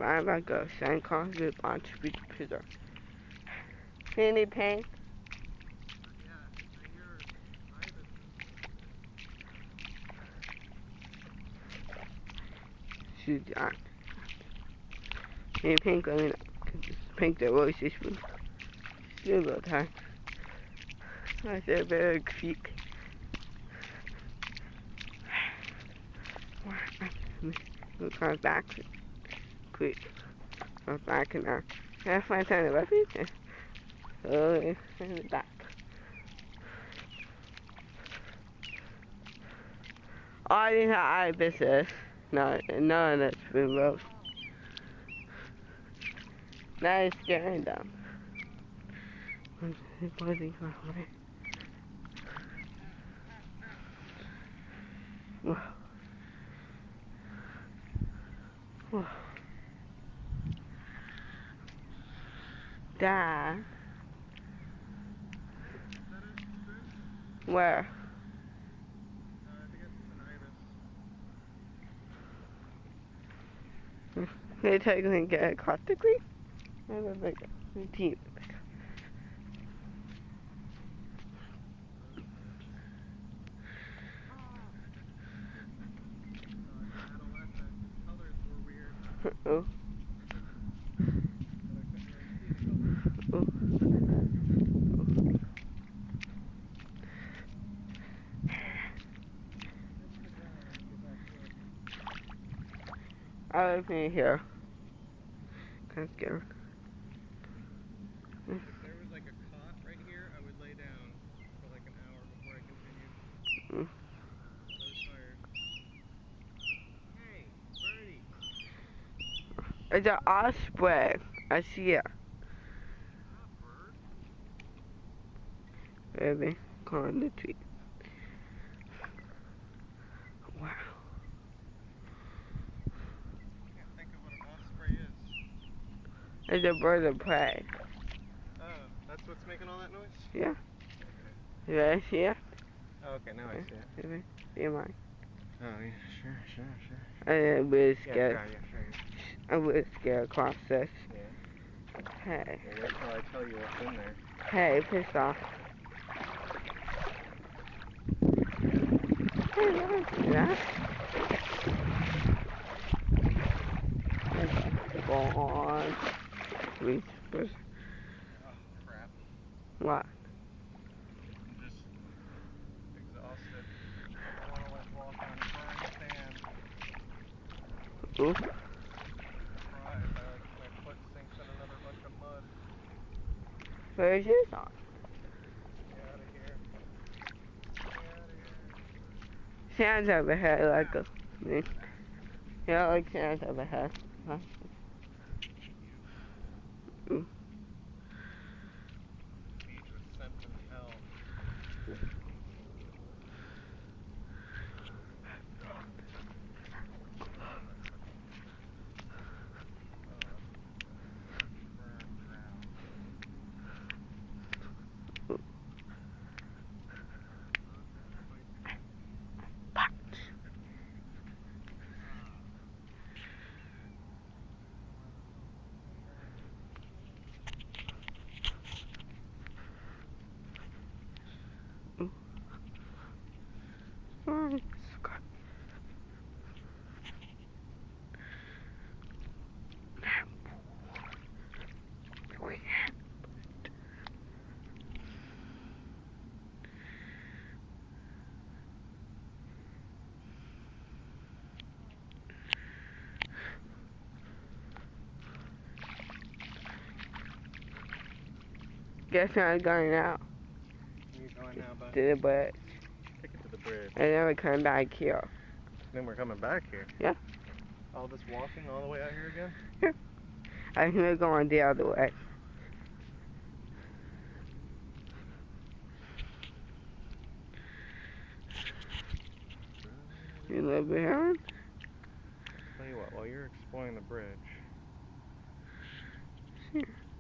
I'm like a sandcastle with Bunche pizza. Candy paint. Shoot on. Candy paint going up. Pink the voice is still a time. I said very quick. We'll come back quick. Come back now. I find time to repeat. Oh, in the back. Oh, these are Ibises. No, none of that's been rough. That is scaring them. Whoa. Whoa. Dad. Where? I think it's an ibis. They take and get a cross degree? I was like a team. Oh. Oh. I live in here. Kind of scared. If there was like a cot right here, I would lay down for like an hour before I continued. So tired. Hey, birdie. It's an osprey. I see it. Baby, climb the tree. Wow. I can't think of what an osprey is. It's a bird of prey. Oh, that's what's making all that noise? Yeah. You ready to see it? Oh, okay, now I see it. See mine. Oh, yeah, sure. I'm really scared. Yeah, sure. I'm really scared across this. Yeah. Hey. Well, wait till I tell you what's in there. Hey, piss off. Hey, don't do that. Go on. Whispers. Oh, crap. What? I'm just exhausted. I want to walk on firm sand. Ooh. Cry if my foot sinks in another bunch of mud. Where's your song? Get out of here. Get out of here. Sand's overhead, like a. Yeah, like sand's overhead. Huh? Ooh. Beach with scent and hell. Guess I'm going out. Where are you going now, bud? To the bridge. Take it to the bridge. And then we come back here. Then we're coming back here? Yeah. All this walking all the way out here again? Yeah. I think we're going the other way. You live behind? Tell you what, while you're exploring the bridge,